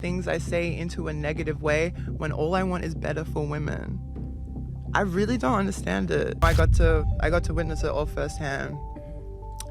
things I say into a negative way when all I want is better for women. I really don't understand it. I got to witness it all firsthand.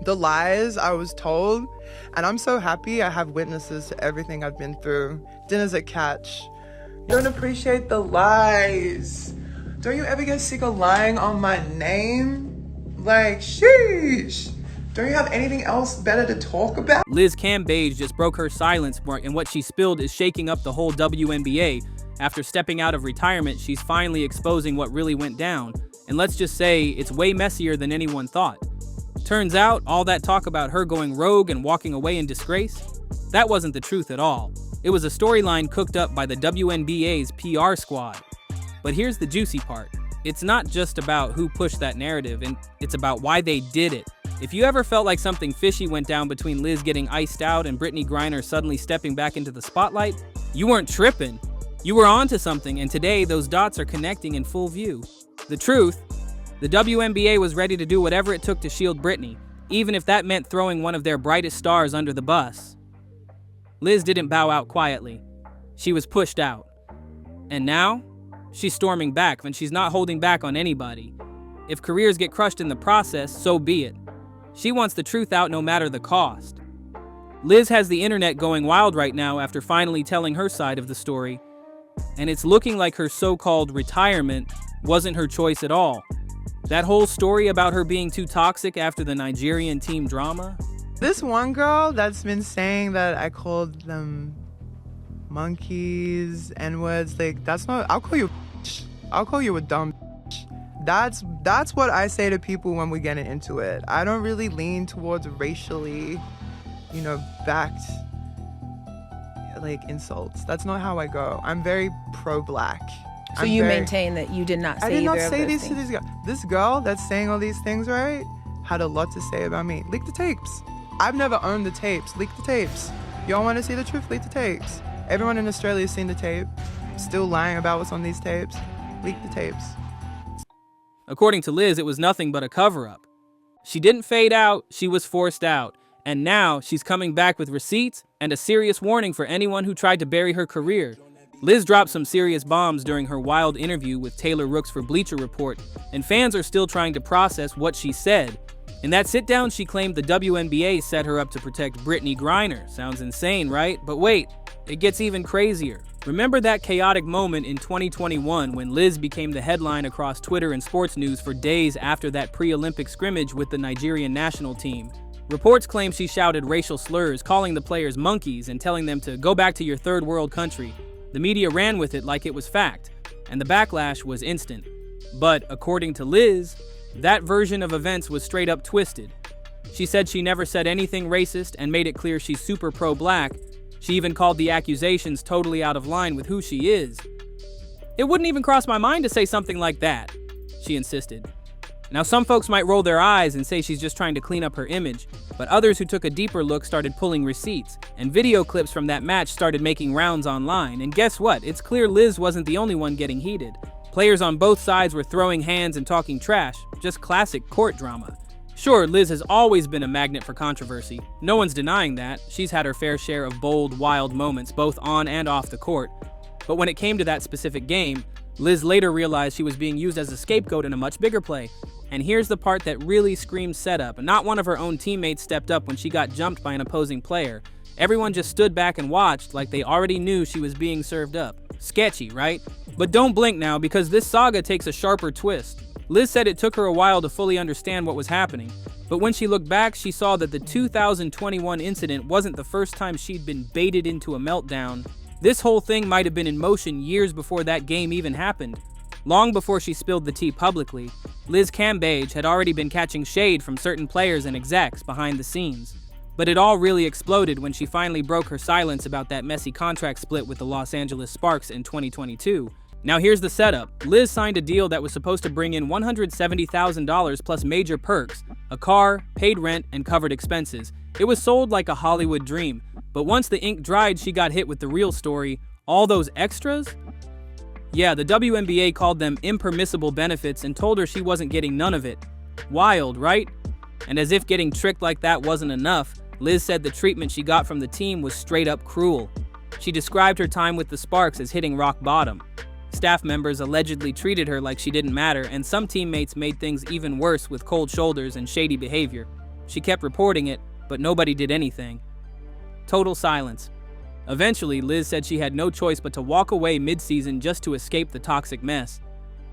The lies I was told, and I'm so happy I have witnesses to everything I've been through. Dinners at Catch. You don't appreciate the lies. Don't you ever get sick of lying on my name? Like, sheesh. Don't you have anything else better to talk about? Liz Cambage just broke her silence, and what she spilled is shaking up the whole WNBA. After stepping out of retirement, she's finally exposing what really went down. And let's just say, it's way messier than anyone thought. Turns out, all that talk about her going rogue and walking away in disgrace, that wasn't the truth at all. It was a storyline cooked up by the WNBA's PR squad. But here's the juicy part. It's not just about who pushed that narrative, and it's about why they did it. If you ever felt like something fishy went down between Liz getting iced out and Brittany Griner suddenly stepping back into the spotlight, you weren't tripping. You were onto something, and today those dots are connecting in full view. The truth, the WNBA was ready to do whatever it took to shield Brittany, even if that meant throwing one of their brightest stars under the bus. Liz didn't bow out quietly. She was pushed out. And now, she's storming back, and she's not holding back on anybody. If careers get crushed in the process, so be it. She wants the truth out no matter the cost. Liz has the internet going wild right now after finally telling her side of the story. And it's looking like her so-called retirement wasn't her choice at all. That whole story about her being too toxic after the Nigerian team drama. This one girl that's been saying that I called them monkeys, N-words, like, that's not, I'll call you a dumb. That's what I say to people when we get into it. I don't really lean towards racially, backed, like, insults. That's not how I go. I'm very pro-black. So you maintain that you did not say I did not say these to these girls. This girl that's saying all these things, right, had a lot to say about me. Leak the tapes. I've never owned the tapes. Leak the tapes. Y'all want to see the truth? Leak the tapes. Everyone in Australia has seen the tape. Still lying about what's on these tapes. Leak the tapes. According to Liz, it was nothing but a cover-up. She didn't fade out, she was forced out. And now, she's coming back with receipts and a serious warning for anyone who tried to bury her career. Liz dropped some serious bombs during her wild interview with Taylor Rooks for Bleacher Report, and fans are still trying to process what she said. In that sit-down, she claimed the WNBA set her up to protect Brittany Griner. Sounds insane, right? But wait, it gets even crazier. Remember that chaotic moment in 2021 when Liz became the headline across Twitter and sports news for days after that pre-Olympic scrimmage with the Nigerian national team? Reports claim she shouted racial slurs, calling the players monkeys and telling them to go back to your third world country. The media ran with it like it was fact, and the backlash was instant. But according to Liz, that version of events was straight up twisted. She said she never said anything racist and made it clear she's super pro-black. She even called the accusations totally out of line with who she is. It wouldn't even cross my mind to say something like that, she insisted. Now, some folks might roll their eyes and say she's just trying to clean up her image, but others who took a deeper look started pulling receipts, and video clips from that match started making rounds online. And guess what? It's clear Liz wasn't the only one getting heated. Players on both sides were throwing hands and talking trash, just classic court drama. Sure, Liz has always been a magnet for controversy. No one's denying that. She's had her fair share of bold, wild moments, both on and off the court. But when it came to that specific game, Liz later realized she was being used as a scapegoat in a much bigger play. And here's the part that really screams setup. Not one of her own teammates stepped up when she got jumped by an opposing player. Everyone just stood back and watched like they already knew she was being served up. Sketchy, right? But don't blink now, because this saga takes a sharper twist. Liz said it took her a while to fully understand what was happening, but when she looked back, she saw that the 2021 incident wasn't the first time she'd been baited into a meltdown. This whole thing might have been in motion years before that game even happened. Long before she spilled the tea publicly, Liz Cambage had already been catching shade from certain players and execs behind the scenes. But it all really exploded when she finally broke her silence about that messy contract split with the Los Angeles Sparks in 2022. Now here's the setup. Liz signed a deal that was supposed to bring in $170,000 plus major perks, a car, paid rent, and covered expenses. It was sold like a Hollywood dream. But once the ink dried, she got hit with the real story. All those extras? Yeah, the WNBA called them impermissible benefits and told her she wasn't getting none of it. Wild, right? And as if getting tricked like that wasn't enough, Liz said the treatment she got from the team was straight up cruel. She described her time with the Sparks as hitting rock bottom. Staff members allegedly treated her like she didn't matter, and some teammates made things even worse with cold shoulders and shady behavior. She kept reporting it, but nobody did anything. Total silence. Eventually, Liz said she had no choice but to walk away mid-season just to escape the toxic mess.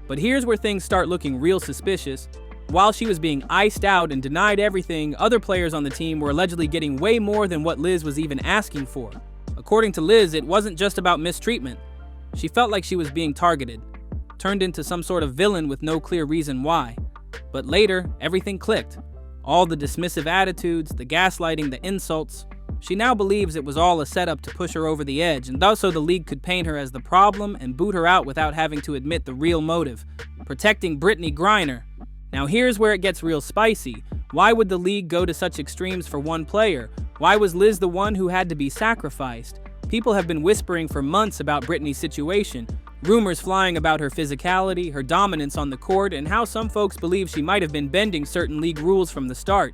But here's where things start looking real suspicious. While she was being iced out and denied everything, other players on the team were allegedly getting way more than what Liz was even asking for. According to Liz, it wasn't just about mistreatment. She felt like she was being targeted, turned into some sort of villain with no clear reason why. But later, everything clicked. All the dismissive attitudes, the gaslighting, the insults. She now believes it was all a setup to push her over the edge, and thus so the league could paint her as the problem and boot her out without having to admit the real motive: protecting Brittany Griner. Now here's where it gets real spicy. Why would the league go to such extremes for one player? Why was Liz the one who had to be sacrificed? People have been whispering for months about Brittany's situation, rumors flying about her physicality, her dominance on the court, and how some folks believe she might have been bending certain league rules from the start.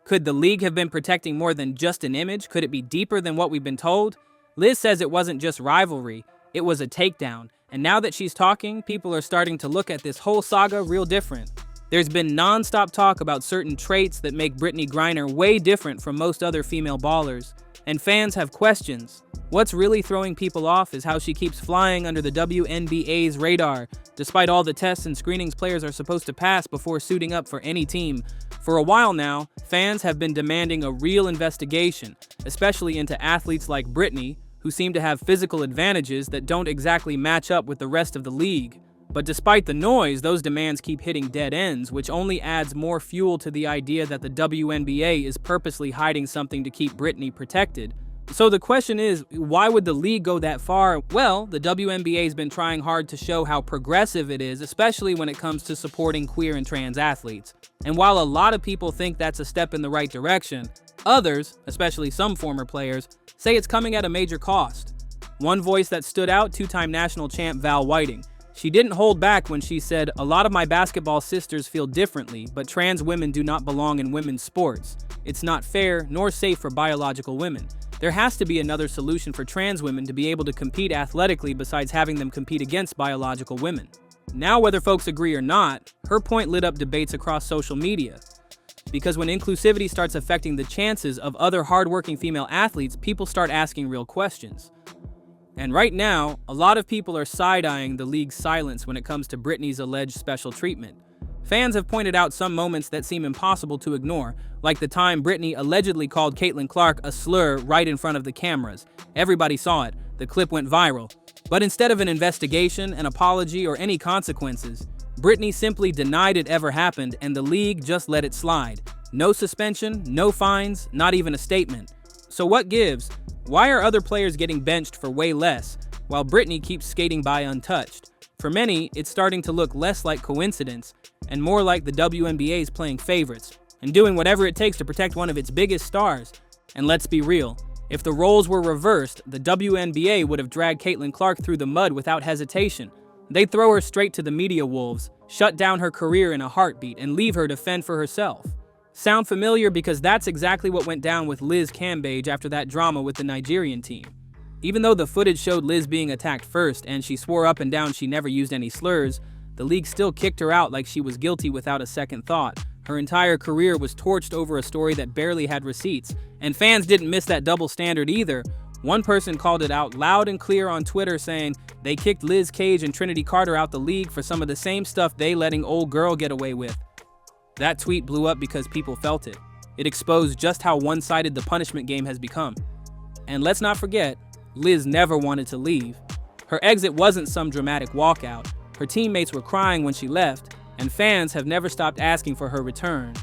Could the league have been protecting more than just an image? Could it be deeper than what we've been told? Liz says it wasn't just rivalry, it was a takedown. And now that she's talking, people are starting to look at this whole saga real different. There's been non-stop talk about certain traits that make Brittany Griner way different from most other female ballers. And fans have questions. What's really throwing people off is how she keeps flying under the WNBA's radar, despite all the tests and screenings players are supposed to pass before suiting up for any team. For a while now, fans have been demanding a real investigation, especially into athletes like Brittany, who seem to have physical advantages that don't exactly match up with the rest of the league. But despite the noise, those demands keep hitting dead ends, which only adds more fuel to the idea that the WNBA is purposely hiding something to keep Brittany protected. So the question is, why would the league go that far? Well, the WNBA's been trying hard to show how progressive it is, especially when it comes to supporting queer and trans athletes. And while a lot of people think that's a step in the right direction, others, especially some former players, say it's coming at a major cost. One voice that stood out, two-time national champ Val Whiting. She didn't hold back when she said, "A lot of my basketball sisters feel differently, but trans women do not belong in women's sports. It's not fair nor safe for biological women. There has to be another solution for trans women to be able to compete athletically besides having them compete against biological women." Now, whether folks agree or not, her point lit up debates across social media. Because when inclusivity starts affecting the chances of other hardworking female athletes, people start asking real questions. And right now, a lot of people are side-eyeing the league's silence when it comes to Brittany's alleged special treatment. Fans have pointed out some moments that seem impossible to ignore, like the time Brittany allegedly called Caitlin Clark a slur right in front of the cameras. Everybody saw it. The clip went viral. But instead of an investigation, an apology, or any consequences, Brittany simply denied it ever happened, and the league just let it slide. No suspension, no fines, not even a statement. So what gives? Why are other players getting benched for way less, while Brittany keeps skating by untouched? For many, it's starting to look less like coincidence, and more like the WNBA's playing favorites, and doing whatever it takes to protect one of its biggest stars. And let's be real, if the roles were reversed, the WNBA would have dragged Caitlin Clark through the mud without hesitation. They'd throw her straight to the media wolves, shut down her career in a heartbeat, and leave her to fend for herself. Sound familiar? Because that's exactly what went down with Liz Cambage after that drama with the Nigerian team. Even though the footage showed Liz being attacked first and she swore up and down she never used any slurs, the league still kicked her out like she was guilty without a second thought. Her entire career was torched over a story that barely had receipts. And fans didn't miss that double standard either. One person called it out loud and clear on Twitter, saying they kicked Liz Cage and Trinity Carter out the league for some of the same stuff they letting old girl get away with. That tweet blew up because people felt it. It exposed just how one-sided the punishment game has become. And let's not forget, Liz never wanted to leave. Her exit wasn't some dramatic walkout. Her teammates were crying when she left, and fans have never stopped asking for her return.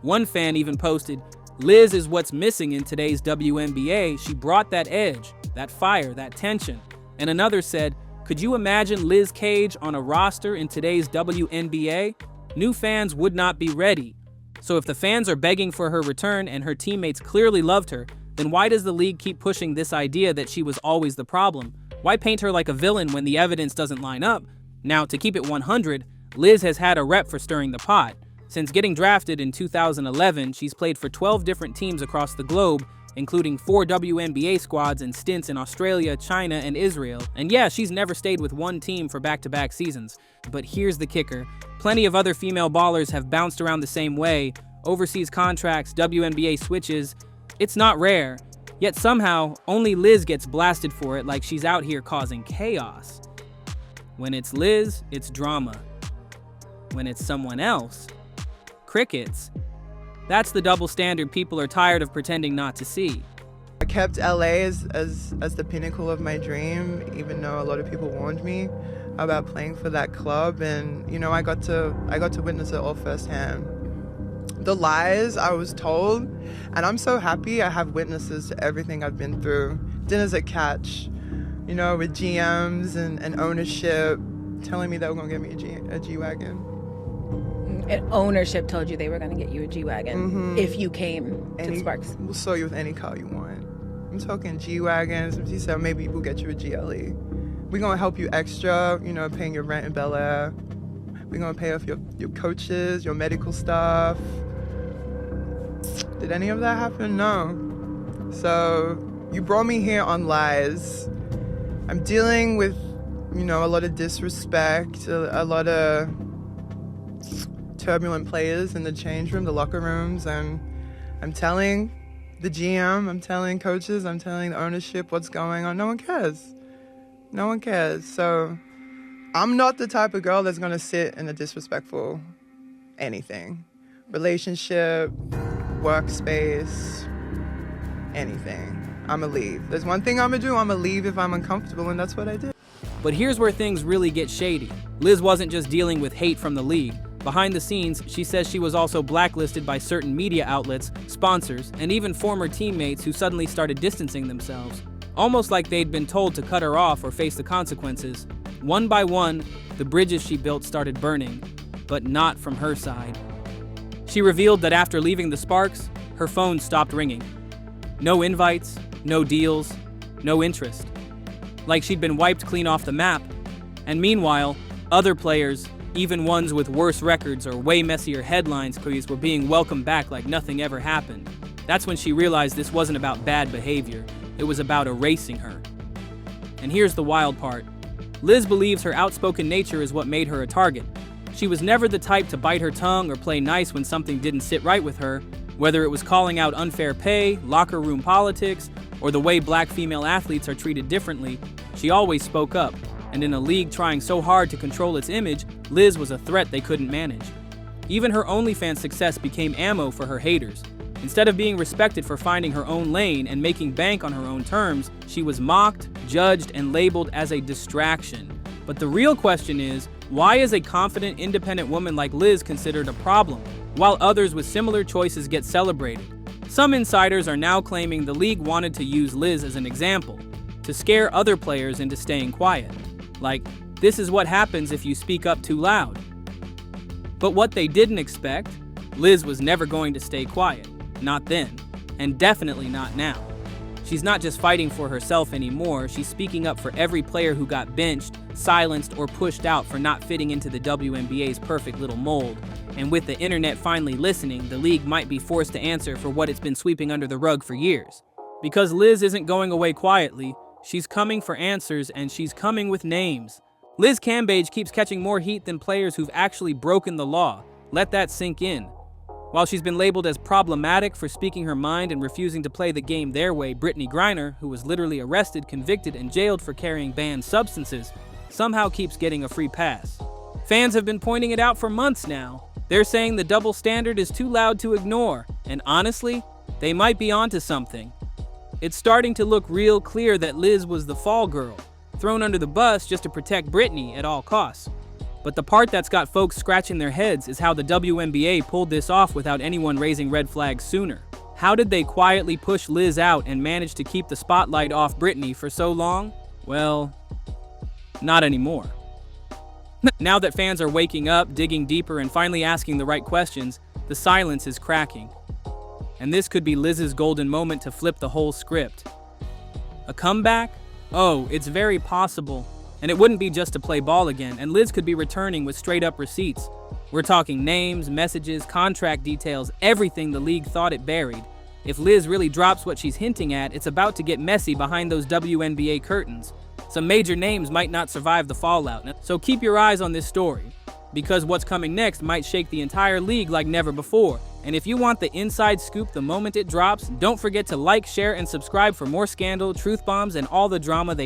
One fan even posted, "Liz is what's missing in today's WNBA. She brought that edge, that fire, that tension. And another said, could you imagine Liz Cage on a roster in today's WNBA? New fans would not be ready. So if the fans are begging for her return and her teammates clearly loved her, then why does the league keep pushing this idea that she was always the problem? Why paint her like a villain when the evidence doesn't line up? Now, to keep it 100, Liz has had a rep for stirring the pot. Since getting drafted in 2011, she's played for 12 different teams across the globe, including 4 WNBA squads and stints in Australia, China, and Israel. And yeah, she's never stayed with one team for back-to-back seasons. But here's the kicker. Plenty of other female ballers have bounced around the same way. Overseas contracts, WNBA switches. It's not rare. Yet somehow, only Liz gets blasted for it like she's out here causing chaos. When it's Liz, it's drama. When it's someone else, crickets. That's the double standard people are tired of pretending not to see. I kept LA as the pinnacle of my dream, even though a lot of people warned me about playing for that club, and you know, I got to witness it all firsthand. The lies I was told, and I'm so happy I have witnesses to everything I've been through. Dinners at Catch, you know, with GMs and ownership telling me they were gonna get me a G-Wagon. And ownership told you they were going to get you a G-Wagon if you came to Sparks. We'll show you with any car you want. I'm talking G-Wagons. She said maybe we'll get you a GLE. We're going to help you extra, you know, paying your rent in Bel Air. We're going to pay off your coaches, your medical stuff. Did any of that happen? No. So you brought me here on lies. I'm dealing with, you know, a lot of disrespect, a lot of turbulent players in the change room, the locker rooms, and I'm telling the GM, I'm telling coaches, I'm telling the ownership what's going on. No one cares. No one cares. So I'm not the type of girl that's going to sit in a disrespectful anything. Relationship, workspace, anything. I'm going to leave. There's one thing I'm going to do. I'm going to leave if I'm uncomfortable, and that's what I did. But here's where things really get shady. Liz wasn't just dealing with hate from the league. Behind the scenes, she says she was also blacklisted by certain media outlets, sponsors, and even former teammates who suddenly started distancing themselves. Almost like they'd been told to cut her off or face the consequences. One by one, the bridges she built started burning, but not from her side. She revealed that after leaving the Sparks, her phone stopped ringing. No invites, no deals, no interest. Like she'd been wiped clean off the map. And meanwhile, other players, even ones with worse records or way messier headlines, were being welcomed back like nothing ever happened. That's when she realized this wasn't about bad behavior. It was about erasing her. And here's the wild part. Liz believes her outspoken nature is what made her a target. She was never the type to bite her tongue or play nice when something didn't sit right with her, whether it was calling out unfair pay, locker room politics, or the way black female athletes are treated differently. She always spoke up. And in a league trying so hard to control its image, Liz was a threat they couldn't manage. Even her OnlyFans success became ammo for her haters. Instead of being respected for finding her own lane and making bank on her own terms, she was mocked, judged, and labeled as a distraction. But the real question is, why is a confident, independent woman like Liz considered a problem, while others with similar choices get celebrated? Some insiders are now claiming the league wanted to use Liz as an example, to scare other players into staying quiet. Like, this is what happens if you speak up too loud. But what they didn't expect, Liz was never going to stay quiet. Not then, and definitely not now. She's not just fighting for herself anymore, she's speaking up for every player who got benched, silenced, or pushed out for not fitting into the WNBA's perfect little mold. And with the internet finally listening, the league might be forced to answer for what it's been sweeping under the rug for years. Because Liz isn't going away quietly, she's coming for answers, and she's coming with names. Liz Cambage keeps catching more heat than players who've actually broken the law. Let that sink in. While she's been labeled as problematic for speaking her mind and refusing to play the game their way, Brittany Griner, who was literally arrested, convicted, and jailed for carrying banned substances, somehow keeps getting a free pass. Fans have been pointing it out for months now. They're saying the double standard is too loud to ignore, and honestly, they might be onto something. It's starting to look real clear that Liz was the fall girl, thrown under the bus just to protect Brittany at all costs. But the part that's got folks scratching their heads is how the WNBA pulled this off without anyone raising red flags sooner. How did they quietly push Liz out and manage to keep the spotlight off Brittany for so long? Well, not anymore. Now that fans are waking up, digging deeper, and finally asking the right questions, the silence is cracking. And this could be Liz's golden moment to flip the whole script. A comeback? Oh, it's very possible. And it wouldn't be just to play ball again, and Liz could be returning with straight-up receipts. We're talking names, messages, contract details, everything the league thought it buried. If Liz really drops what she's hinting at, it's about to get messy behind those WNBA curtains. Some major names might not survive the fallout, so keep your eyes on this story, because what's coming next might shake the entire league like never before. And if you want the inside scoop the moment it drops, don't forget to like, share, and subscribe for more scandal, truth bombs, and all the drama they